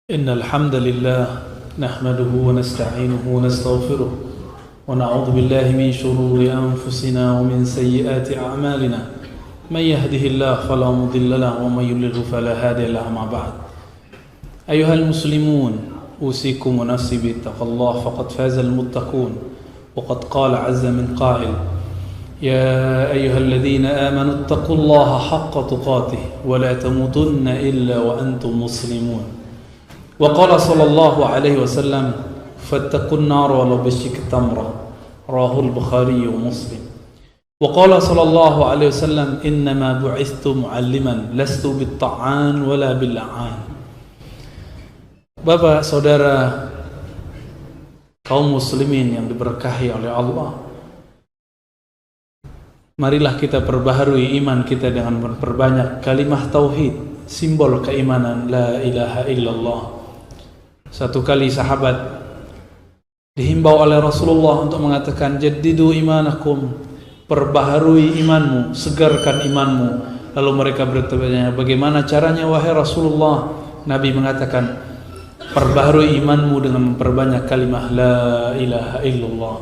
إن الحمد لله نحمده ونستعينه ونستغفره ونعوذ بالله من شرور أنفسنا ومن سيئات أعمالنا من يهده الله فلا مضل له ومن يضلل فلا هادي له. أما بعد أيها المسلمون أوصيكم ونفسي بتقوى الله فقد فاز المتقون وقد قال عز من قائل يا أيها الذين آمنوا اتقوا الله حق تقاته ولا تموتن إلا وأنتم مسلمون. وقال صلى الله عليه وسلم فاتقوا النار ولو بشق تمرة رواه البخاري ومسلم. وقال صلى الله عليه وسلم إنما بعثت معلما لست بالطعان ولا باللعان. Bapak, saudara, kaum muslimin yang diberkahi oleh Allah, marilah kita perbaharui iman kita dengan memperbanyak kalimah tauhid, simbol keimanan la ilaha illallah. Satu kali sahabat dihimbau oleh Rasulullah untuk mengatakan jaddidu imanakum, perbaharui imanmu, segarkan imanmu. Lalu mereka bertanya, bagaimana caranya wahai Rasulullah? Nabi mengatakan, perbaharui imanmu dengan memperbanyak kalimah la ilaha illallah.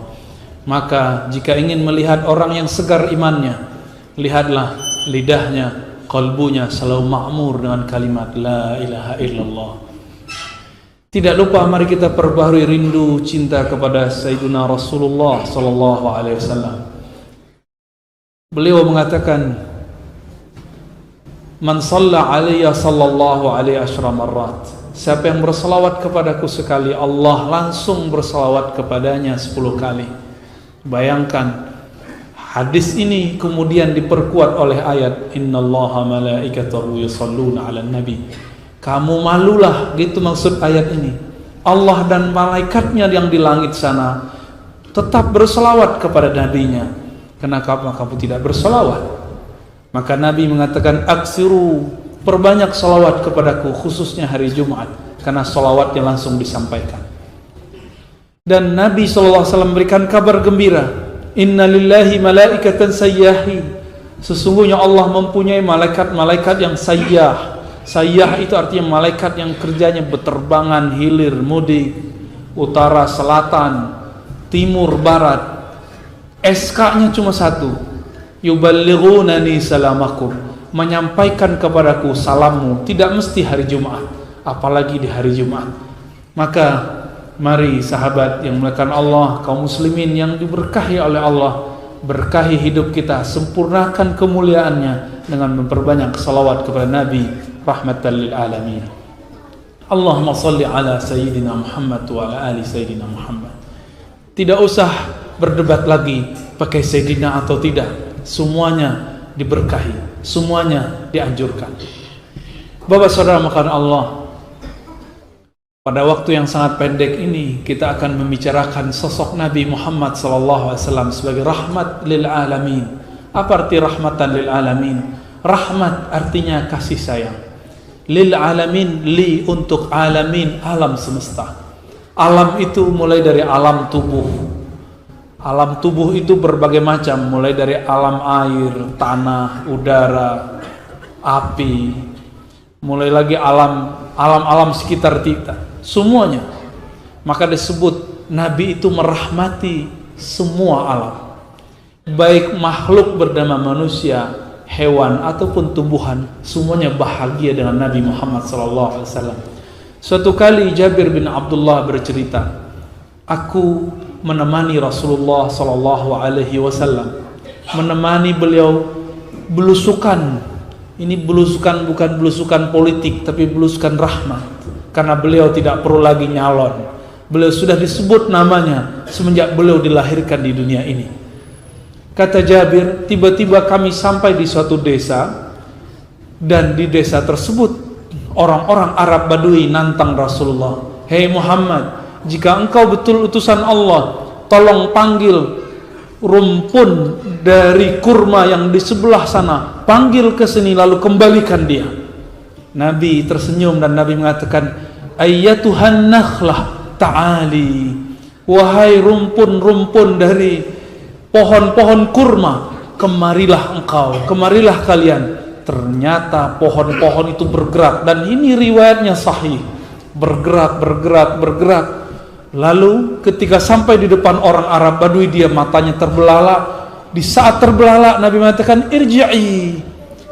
Maka jika ingin melihat orang yang segar imannya, lihatlah lidahnya, kalbunya selalu makmur dengan kalimat la ilaha illallah. Tidak lupa mari kita perbaharui rindu cinta kepada Sayyidina Rasulullah sallallahu alaihi wasallam. Beliau mengatakan, "Man shalla alayya sallallahu alaihi asyra marrat." Siapa yang berselawat kepadaku sekali, Allah langsung berselawat kepadanya 10 kali. Bayangkan, hadis ini kemudian diperkuat oleh ayat innallaha malaikatahu yusholluna 'alan nabi. Kamu malulah, gitu maksud ayat ini. Allah dan malaikatnya yang di langit sana tetap berselawat kepada nabinya. Kenapa kamu tidak berselawat? Maka Nabi mengatakan aksiru, perbanyak selawat kepadaku khususnya hari Jumat, karena selawatnya langsung disampaikan. Dan Nabi SAW memberikan kabar gembira, inna lillahi malaikatan sayyahin, sesungguhnya Allah mempunyai malaikat-malaikat yang sayyah. Sayyah itu artinya malaikat yang kerjanya beterbangan hilir mudik, utara selatan, timur barat. SK-nya cuma satu, yuballighunani salamakum, menyampaikan kepadaku salammu, tidak mesti hari Jumat, apalagi di hari Jumat. Maka mari sahabat yang melakukan Allah, kaum muslimin yang diberkahi oleh Allah, berkahi hidup kita, sempurnakan kemuliaannya dengan memperbanyak salawat kepada Nabi rahmatan lil alamin. Allahumma salli ala Sayyidina Muhammad wa ala ali Sayyidina Muhammad. Tidak usah berdebat lagi pakai Sayyidina atau tidak, semuanya diberkahi, semuanya dianjurkan. Bapak saudara makan Allah, pada waktu yang sangat pendek ini kita akan membicarakan sosok Nabi Muhammad SAW sebagai rahmat lil alamin. Apa arti rahmatan lil alamin? Rahmat artinya kasih sayang. Lil alamin, li untuk alamin, alam semesta. Alam itu mulai dari alam tubuh. Alam tubuh itu berbagai macam, mulai dari alam air, tanah, udara, api, mulai lagi alam sekitar kita, semuanya. Maka disebut Nabi itu merahmati semua alam, baik makhluk bernama manusia, hewan ataupun tumbuhan, semuanya bahagia dengan Nabi Muhammad SAW. Suatu kali Jabir bin Abdullah bercerita, aku menemani Rasulullah SAW, menemani beliau belusukan. Ini belusukan bukan belusukan politik, tapi belusukan rahmat, karena beliau tidak perlu lagi nyalon. Beliau sudah disebut namanya semenjak beliau dilahirkan di dunia ini. Kata Jabir, tiba-tiba kami sampai di suatu desa, dan di desa tersebut orang-orang Arab Badui nantang Rasulullah, "Hei Muhammad, jika engkau betul utusan Allah, tolong panggil rumpun dari kurma yang di sebelah sana, panggil ke sini lalu kembalikan dia." Nabi tersenyum dan Nabi mengatakan, "Ayyatuhan nakhlah ta'ali." Wahai rumpun-rumpun dari pohon-pohon kurma, kemarilah engkau, kemarilah kalian. Ternyata pohon-pohon itu bergerak, dan ini riwayatnya sahih. bergerak. Lalu ketika sampai di depan orang Arab Badui, dia matanya terbelalak. Di saat terbelalak, Nabi mengatakan, irji'i,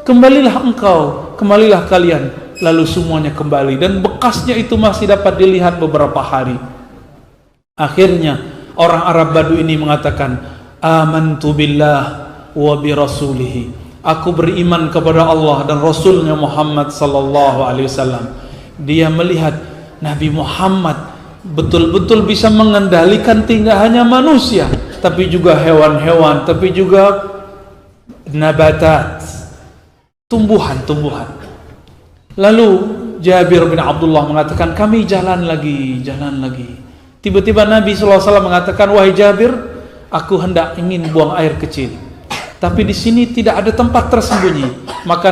kembalilah engkau, kembalilah kalian. Lalu semuanya kembali, dan bekasnya itu masih dapat dilihat beberapa hari. Akhirnya orang Arab Badui ini mengatakan, amantu billah wa bi rasulihi, aku beriman kepada Allah dan Rasulnya Muhammad sallallahu alaihi wasallam. Dia melihat Nabi Muhammad betul-betul bisa mengendalikan tidak hanya manusia, tapi juga hewan-hewan, tapi juga nabatat, tumbuhan-tumbuhan. Lalu Jabir bin Abdullah mengatakan, kami jalan lagi. Tiba-tiba Nabi SAW mengatakan, wahai Jabir, aku hendak ingin buang air kecil, tapi di sini tidak ada tempat tersembunyi. Maka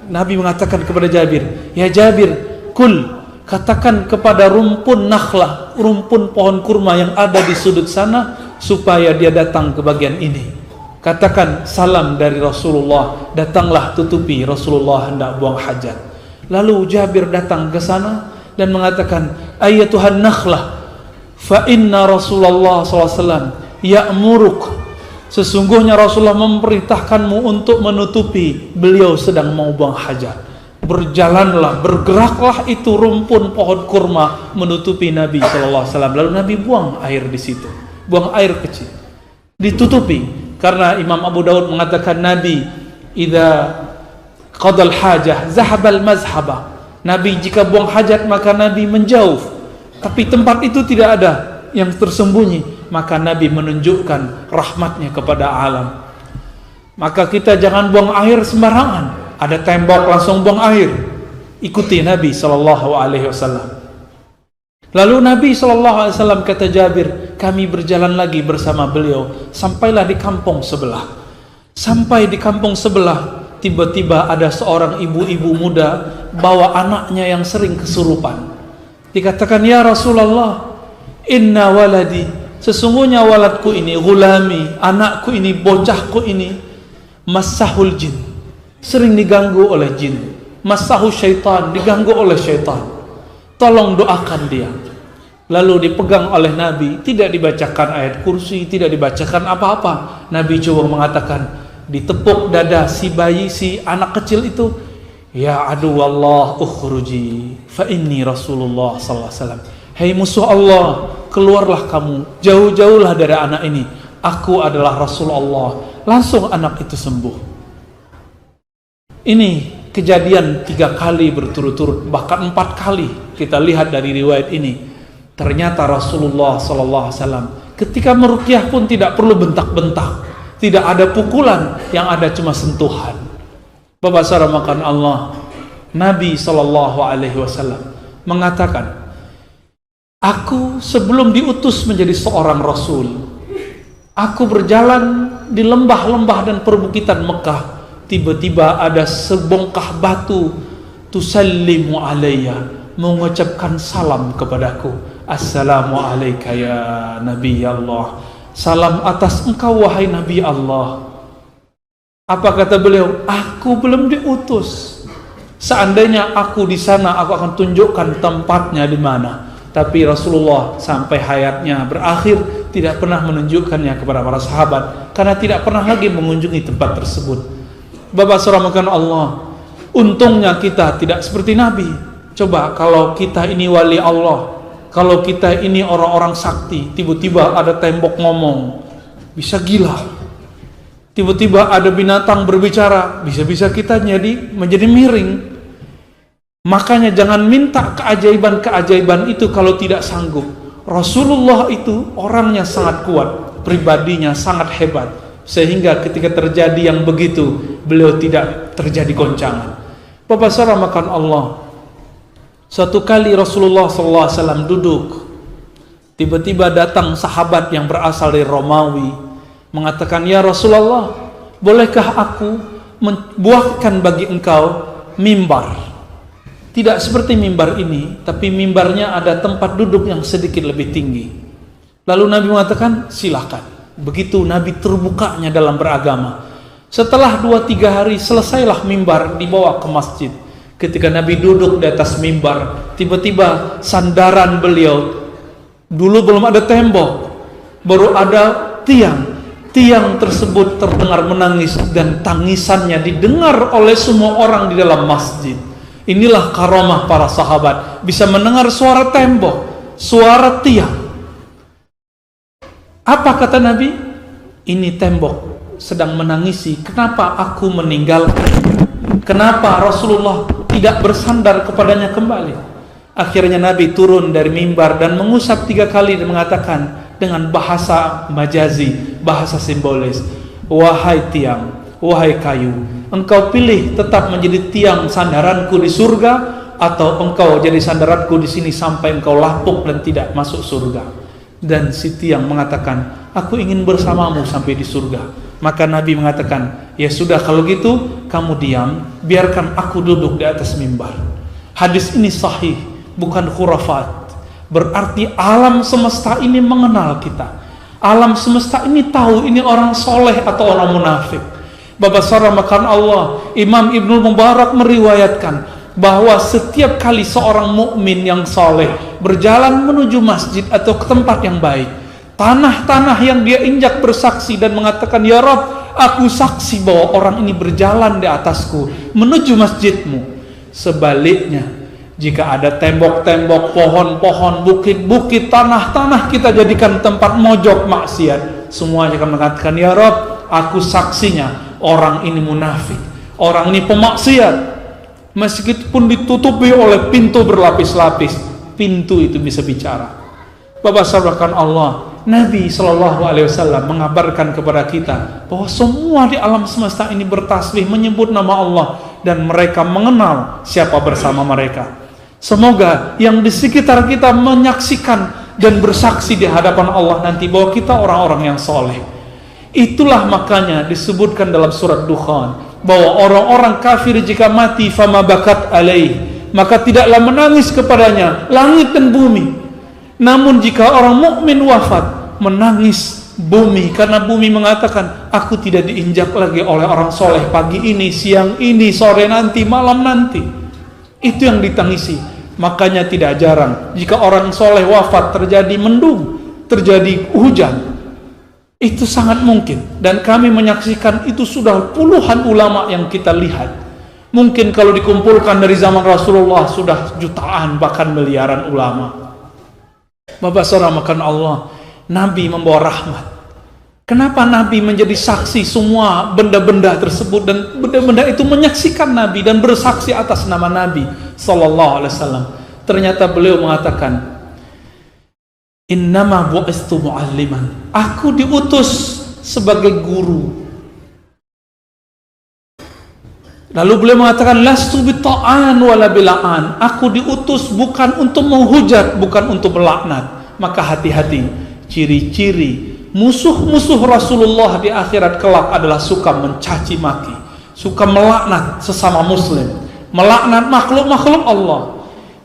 Nabi mengatakan kepada Jabir, ya Jabir, kul, katakan kepada rumpun nakhlah, rumpun pohon kurma yang ada di sudut sana, supaya dia datang ke bagian ini. Katakan salam dari Rasulullah, datanglah tutupi, Rasulullah hendak buang hajat. Lalu Jabir datang ke sana dan mengatakan, ayatuhan nakhlah, fa inna Rasulullah SAW ya'muruk, sesungguhnya Rasulullah memerintahkanmu untuk menutupi, beliau sedang mau buang hajat. Berjalanlah, bergeraklah itu rumpun pohon kurma menutupi Nabi SAW. Lalu Nabi buang air di situ, buang air kecil, ditutupi. Karena Imam Abu Daud mengatakan, Nabi idza qadal hajah zahabal mazhaba, Nabi jika buang hajat maka Nabi menjauh, tapi tempat itu tidak ada yang tersembunyi, maka Nabi menunjukkan rahmatnya kepada alam. Maka kita jangan buang air sembarangan. Ada tembok langsung buang air. Ikuti Nabi SAW. Lalu Nabi SAW kata Jabir, kami berjalan lagi bersama beliau, sampailah di kampung sebelah. Sampai di kampung sebelah, tiba-tiba ada seorang ibu-ibu muda bawa anaknya yang sering kesurupan. Dikatakan, ya Rasulullah, inna waladi, sesungguhnya waladku ini, gulami, anakku ini, bocahku ini, massahul jin, sering diganggu oleh jin. Masahu syaitan, diganggu oleh syaitan, tolong doakan dia. Lalu dipegang oleh Nabi, tidak dibacakan ayat kursi, tidak dibacakan apa-apa. Nabi coba mengatakan, ditepuk dada si bayi, si anak kecil itu, ya adu Allah ukhruji fa inni Rasulullah sallallahu alaihi wasallam, hai musuh Allah, keluarlah kamu, jauh-jauhlah dari anak ini, aku adalah Rasulullah. Langsung anak itu sembuh. Ini kejadian 3 kali berturut-turut, bahkan 4 kali kita lihat dari riwayat ini. Ternyata Rasulullah SAW ketika meruqyah pun tidak perlu bentak-bentak, tidak ada pukulan, yang ada cuma sentuhan. Bapak saudara makan Allah, Nabi SAW mengatakan, aku sebelum diutus menjadi seorang Rasul, aku berjalan di lembah-lembah dan perbukitan Mekah. Tiba-tiba ada sebongkah batu tusallimu alayya, mengucapkan salam kepadaku. Assalamu alayka ya Nabi Allah, salam atas engkau wahai Nabi Allah. Apa kata beliau? Aku belum diutus. Seandainya aku di sana, aku akan tunjukkan tempatnya di mana. Tapi Rasulullah sampai hayatnya berakhir tidak pernah menunjukkannya kepada para sahabat, karena tidak pernah lagi mengunjungi tempat tersebut. Bapak saudara Allah, untungnya kita tidak seperti Nabi. Coba kalau kita ini wali Allah, kalau kita ini orang-orang sakti, tiba-tiba ada tembok ngomong, bisa gila. Tiba-tiba ada binatang berbicara, bisa-bisa kita menjadi miring. Makanya jangan minta keajaiban-keajaiban itu kalau tidak sanggup. Rasulullah itu orangnya sangat kuat, pribadinya sangat hebat, sehingga ketika terjadi yang begitu, beliau tidak terjadi goncangan. Bapak saudara makan Allah, suatu kali Rasulullah SAW duduk, tiba-tiba datang sahabat yang berasal dari Romawi, mengatakan, ya Rasulullah, bolehkah aku membuatkan bagi engkau mimbar? Tidak seperti mimbar ini, tapi mimbarnya ada tempat duduk yang sedikit lebih tinggi. Lalu Nabi mengatakan, silakan. Begitu Nabi terbukanya dalam beragama. Setelah 2-3 hari selesailah mimbar, dibawa ke masjid. Ketika Nabi duduk di atas mimbar, tiba-tiba sandaran beliau, dulu belum ada tembok, baru ada tiang. Tiang tersebut terdengar menangis dan tangisannya didengar oleh semua orang di dalam masjid. Inilah karamah para sahabat, bisa mendengar suara tembok, suara tiang. Apa kata Nabi? Ini tembok sedang menangisi, kenapa aku meninggalkan? Kenapa Rasulullah tidak bersandar kepadanya kembali? Akhirnya Nabi turun dari mimbar dan mengusap 3 kali dan mengatakan dengan bahasa majazi, bahasa simbolis, wahai tiang, wahai kayu, engkau pilih tetap menjadi tiang sandaranku di surga, atau engkau jadi sandaranku di sini sampai engkau lapuk dan tidak masuk surga. Dan si tiang mengatakan, aku ingin bersamamu sampai di surga. Maka Nabi mengatakan, ya sudah kalau gitu kamu diam, biarkan aku duduk di atas mimbar. Hadis ini sahih, bukan khurafat. Berarti alam semesta ini mengenal kita. Alam semesta ini tahu ini orang soleh atau orang munafik. Bapak saudara makan Allah, Imam Ibnu Mubarak meriwayatkan bahwa setiap kali seorang mukmin yang soleh berjalan menuju masjid atau ke tempat yang baik, tanah-tanah yang dia injak bersaksi dan mengatakan, ya Rabb, aku saksi bahwa orang ini berjalan di atasku menuju masjidmu. Sebaliknya, jika ada tembok-tembok, pohon-pohon, bukit-bukit, tanah-tanah kita jadikan tempat mojok maksiat, semuanya akan mengatakan, ya Rabb, aku saksinya orang ini munafik, orang ini pemaksiat. Meskipun ditutupi oleh pintu berlapis-lapis, pintu itu bisa bicara. Bapak saudarakan Allah, Nabi SAW mengabarkan kepada kita bahwa semua di alam semesta ini bertasbih menyebut nama Allah, dan mereka mengenal siapa bersama mereka. Semoga yang di sekitar kita menyaksikan dan bersaksi di hadapan Allah nanti bahwa kita orang-orang yang soleh. Itulah makanya disebutkan dalam surat Dukhan bahwa orang-orang kafir jika mati fama bakat alaih, maka tidaklah menangis kepadanya langit dan bumi. Namun jika orang mukmin wafat, menangis bumi, karena bumi mengatakan, aku tidak diinjak lagi oleh orang soleh pagi ini, siang ini, sore nanti, malam nanti. Itu yang ditangisi. Makanya tidak jarang jika orang soleh wafat terjadi mendung, terjadi hujan. Itu sangat mungkin, dan kami menyaksikan itu sudah puluhan ulama yang kita lihat. Mungkin kalau dikumpulkan dari zaman Rasulullah sudah jutaan bahkan miliaran ulama. Bapak saudara makan Allah, Nabi membawa rahmat. Kenapa Nabi menjadi saksi semua benda-benda tersebut, dan benda-benda itu menyaksikan Nabi dan bersaksi atas nama Nabi sallallahu alaihi wasallam? Ternyata beliau mengatakan, innama bu'istu mu'alliman, aku diutus sebagai guru. Lalu beliau mengatakan, lastu bita'an wala bila'an, aku diutus bukan untuk menghujat, bukan untuk melaknat. Maka hati-hati, ciri-ciri musuh-musuh Rasulullah di akhirat kelak adalah suka mencaci maki, suka melaknat sesama muslim, melaknat makhluk-makhluk Allah.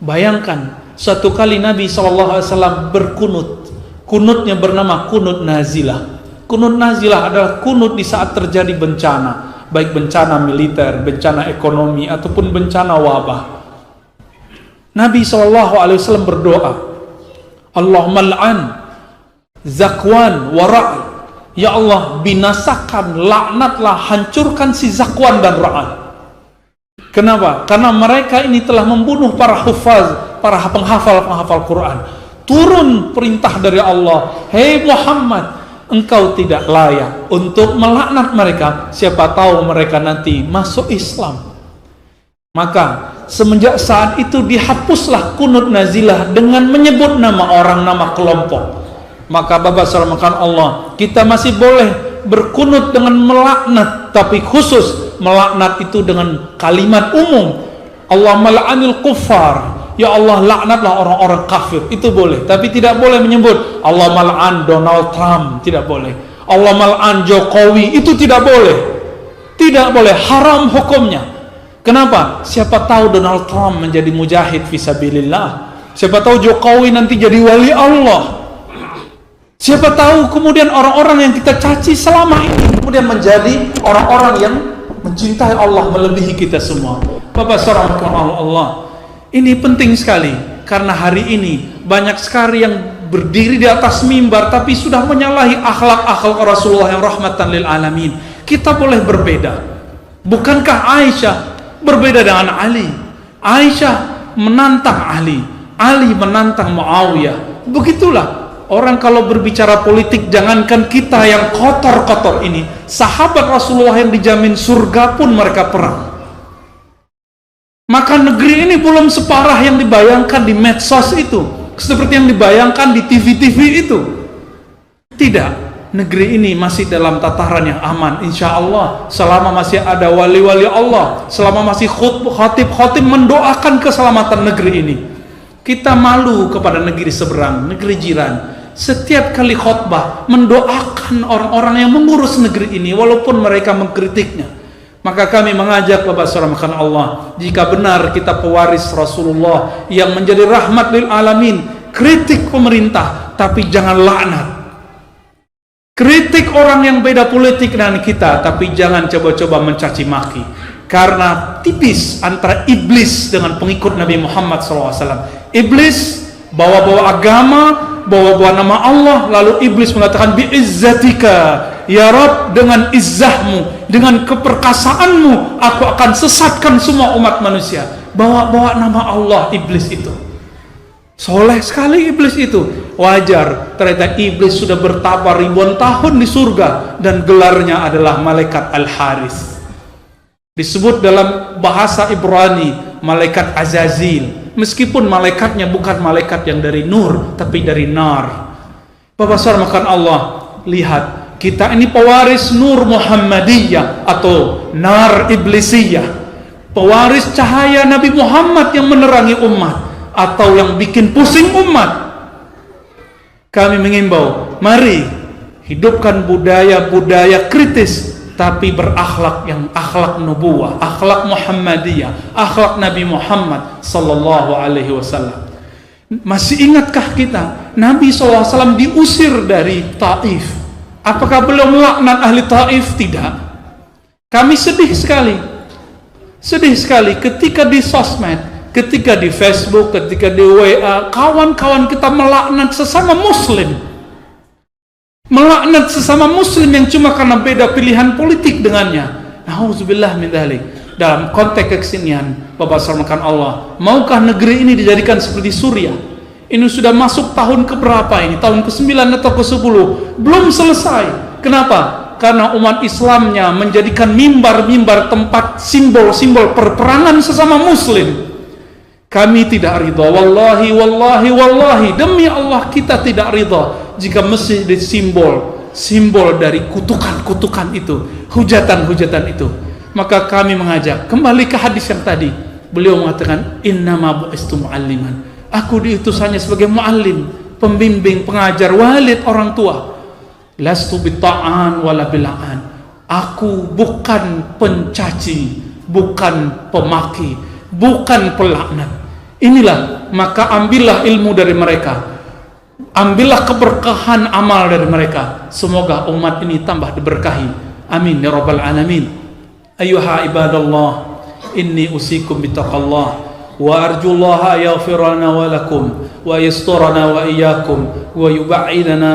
Bayangkan, suatu kali Nabi SAW berkunut. Kunutnya bernama kunut nazilah. Kunut nazilah adalah kunut di saat terjadi bencana, baik bencana militer, bencana ekonomi, ataupun bencana wabah. Nabi SAW berdoa, Allahumma al'an Zakwan wa Ra'i, ya Allah, binasakan, laknatlah, hancurkan si Zakwan dan Ra'i. Kenapa? Karena mereka ini telah membunuh para hufaz, para penghafal Quran. Turun perintah dari Allah, hei Muhammad, engkau tidak layak untuk melaknat mereka, siapa tahu mereka nanti masuk Islam. Maka semenjak saat itu dihapuslah kunut nazilah dengan menyebut nama orang, nama kelompok. Maka Bapak saudara makan Allah, kita masih boleh berkunut dengan melaknat, tapi khusus melaknat itu dengan kalimat umum, Allahumma la'anil kuffar, ya Allah laknatlah orang-orang kafir, itu boleh. Tapi tidak boleh menyebut Allahumma la'an Donald Trump, tidak boleh. Allahumma la'an Jokowi, itu tidak boleh. Tidak boleh, haram hukumnya. Kenapa? Siapa tahu Donald Trump menjadi mujahid fisabilillah, siapa tahu Jokowi nanti jadi wali Allah, siapa tahu kemudian orang-orang yang kita caci selama ini kemudian menjadi orang-orang yang mencintai Allah melebihi kita semua. Bapak seorang Allah, ini penting sekali karena hari ini banyak sekali yang berdiri di atas mimbar tapi sudah menyalahi akhlak-akhlak Rasulullah yang rahmatan lil alamin. Kita boleh berbeda. Bukankah Aisyah berbeda dengan Ali? Aisyah menantang Ali, Ali menantang Muawiyah. Begitulah orang kalau berbicara politik, jangankan kita yang kotor-kotor ini, sahabat Rasulullah yang dijamin surga pun mereka perang. Maka negeri ini belum separah yang dibayangkan di medsos itu, seperti yang dibayangkan di TV-TV itu. Tidak, negeri ini masih dalam tataran yang aman, insya Allah. Selama masih ada wali-wali Allah, selama masih khatib-khatib mendoakan keselamatan negeri ini. Kita malu kepada negeri seberang, negeri jiran. Setiap kali khutbah mendoakan orang-orang yang mengurus negeri ini walaupun mereka mengkritiknya. Maka kami mengajak Bapak saudara Allah, jika benar kita pewaris Rasulullah yang menjadi rahmat lil alamin, kritik pemerintah tapi jangan laknat. Kritik orang yang beda politik dengan kita tapi jangan coba-coba mencaci maki. Karena tipis antara iblis dengan pengikut Nabi Muhammad SAW. Iblis bawa-bawa agama, bawa-bawa nama Allah, lalu iblis mengatakan biizzatika ya Rabb, dengan izzahmu, dengan keperkasaanmu aku akan sesatkan semua umat manusia. Bawa-bawa nama Allah iblis itu. Soleh sekali iblis itu. Wajar, ternyata iblis sudah bertapa ribuan tahun di surga dan gelarnya adalah malaikat Al-Haris. Disebut dalam bahasa Ibrani malaikat Azazil, meskipun malaikatnya bukan malaikat yang dari nur tapi dari nar. Bapak saudara makan Allah, lihat, kita ini pewaris nur Muhammadiyah atau nar iblisiyah, pewaris cahaya Nabi Muhammad yang menerangi umat atau yang bikin pusing umat. Kami mengimbau, mari hidupkan budaya-budaya kritis tapi berakhlak yang akhlak nubuwah, akhlak Muhammadiyah, akhlak Nabi Muhammad sallallahu alaihi wasallam. Masih ingatkah kita Nabi SAW diusir dari Taif? Apakah beliau melaknat ahli Taif? Tidak. Kami sedih sekali ketika di sosmed, ketika di Facebook, ketika di WA, kawan-kawan kita melaknat sesama muslim. Melaknat sesama muslim yang cuma karena beda pilihan politik dengannya. Nauzubillah min dzalik. Dalam konteks kesenian, Bapak saudara Allah, maukah negeri ini dijadikan seperti Suriah? Ini sudah masuk tahun keberapa ini? Tahun ke-9 atau ke-10? Belum selesai. Kenapa? Karena umat Islamnya menjadikan mimbar-mimbar tempat simbol-simbol perperangan sesama muslim. Kami tidak ridha, wallahi demi Allah kita tidak ridha jika masjid simbol dari kutukan-kutukan itu, hujatan-hujatan itu. Maka kami mengajak kembali ke hadis yang tadi. Beliau mengatakan innama bu'istu mu'alliman. Aku diutus hanya sebagai muallim, pembimbing, pengajar, walid, orang tua. Lastu bitta'an wala bil'an. Aku bukan pencaci, bukan pemaki, bukan pelaknat. Inilah, maka ambillah ilmu dari mereka, ambillah keberkahan amal dari mereka. Semoga umat ini tambah diberkahi. Amin ya rabbal alamin. Ayuha ibadallah, inni usikum bitaqallah wa arjullaha yaghfir lana wa lakum wa yasturana wa iyyakum wa yub'idana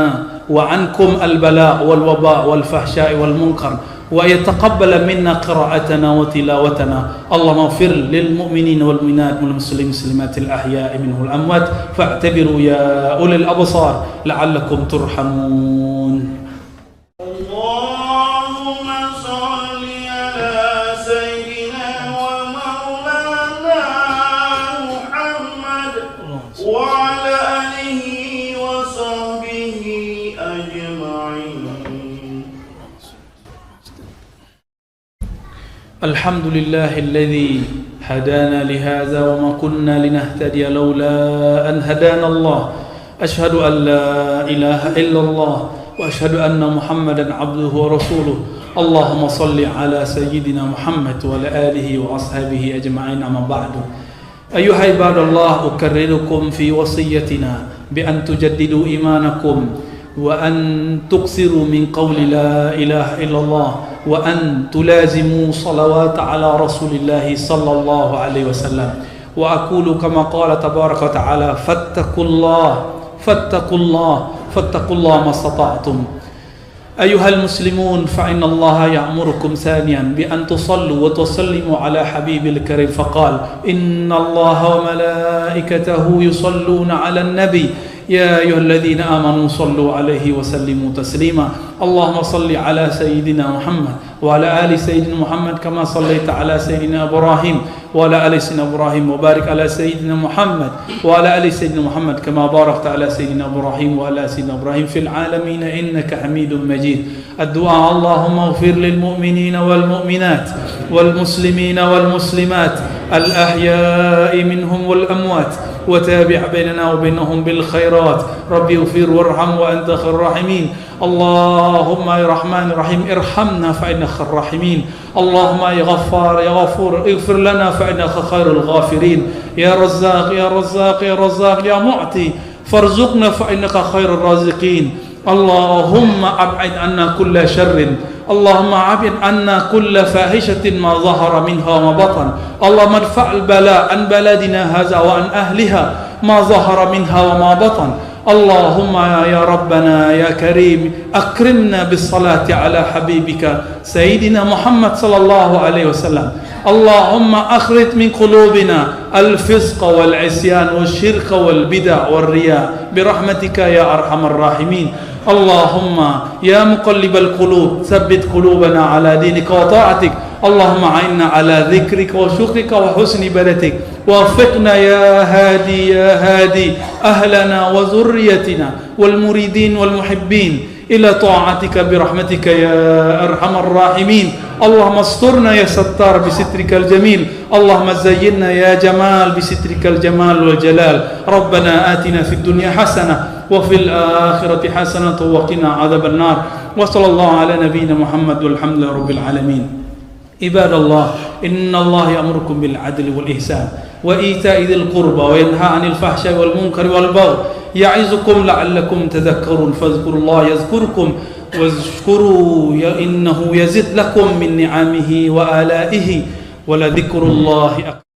wa ankum al-bala' wal waba' wal fahsya'i wal munkar wa yataqabbal minna qira'atana wa tilawatana. Allahumma ighfir lil mu'minina wal mu'minat wal muslimin muslimatil ahya'i minhum al amwat fa'tabiru ya ulil absar la'allakum turhamun. Allahumma shalli ala sayyidina wa maulana Muhammad wa ala alihi wa sahbihi ajma'in. الحمد لله الذي هدانا لهذا وما كنا لنهتدي لولا أن هدانا الله. أشهد أن لا إله إلا الله وأشهد أن محمدا عبده ورسوله. اللهم صل على سيدنا محمد وعلى آله وأصحابه أجمعين. أما بعد، أيها عباد الله، أكرركم في وصيتنا بأن تجددوا إيمانكم وأن تكثروا من قول لا إله إلا الله وأن تلازموا صلوات على رسول الله صلى الله عليه وسلم. وأقول كما قال تبارك وتعالى فاتقوا الله ما استطعتم. أيها المسلمون، فإن الله يأمركم ثانيا بأن تصلوا وتسلموا على حبيب الكريم، فقال إن الله وملائكته يصلون على النبي يا أيها الذين آمنوا صلوا عليه وسلموا تسليما. اللهم صل على سيدنا محمد وعلى آل سيدنا محمد كما صليت على سيدنا إبراهيم وعلى آل سيدنا إبراهيم، وبارك على سيدنا محمد وعلى آل سيدنا محمد كما باركت على سيدنا إبراهيم وعلى سيدنا إبراهيم في العالمين إنك حميد مجيد. الدعاء اللهم اغفر للمؤمنين والمؤمنات والمسلمين والمسلمات الأحياء منهم والأموات، وتابع بيننا وبينهم بالخيرات. ربي اغفر وارحم وأنت خير الراحمين. اللهم يا رحمن الرحيم ارحمنا فإنك خير الراحمين. اللهم يا غفار يا غفور اغفر لنا فإنك خير الغافرين. يا رزاق يا رزاق يا رزاق يا معطي فارزقنا فإنك خير الرازقين. اللهم أبعد عنا كل شر، اللهم أبعد عنا كل فاحشة ما ظهر منها وما بطن. اللهم ادفع البلاء عن بلدنا هذا وعن أهلها ما ظهر منها وما بطن. اللهم يا ربنا يا كريم أكرمنا بالصلاة على حبيبك سيدنا محمد صلى الله عليه وسلم. اللهم أخرج من قلوبنا الفسق والعصيان والشرك والبدع والرياء برحمتك يا أرحم الراحمين. اللهم يا مقلب القلوب ثبت قلوبنا على دينك وطاعتك. اللهم أعنا على ذكرك وشكرك وحسن عبادتك. وفقنا يا هادي يا هادي أهلنا وذريتنا والمريدين والمحبين إلى طاعتك برحمتك يا أرحم الراحمين. اللهم استرنا يا ستار بسترك الجميل. اللهم زينا يا جمال بسترك الجمال والجلال. ربنا آتنا في الدنيا حسنة وفي الآخرة حسنة وقنا عذاب النار. وصلى الله على نبينا محمد والحمد لله رب العالمين. عباد الله، إن الله يأمركم بالعدل والإحسان وإيتاء ذي القربى وينهى عن الفحشاء والمنكر والبغي يعظكم لعلكم تذكرون. فاذكروا الله يذكركم واشكروا إنه يزد لكم من نعمه وآلائه ولذكر الله أكبر.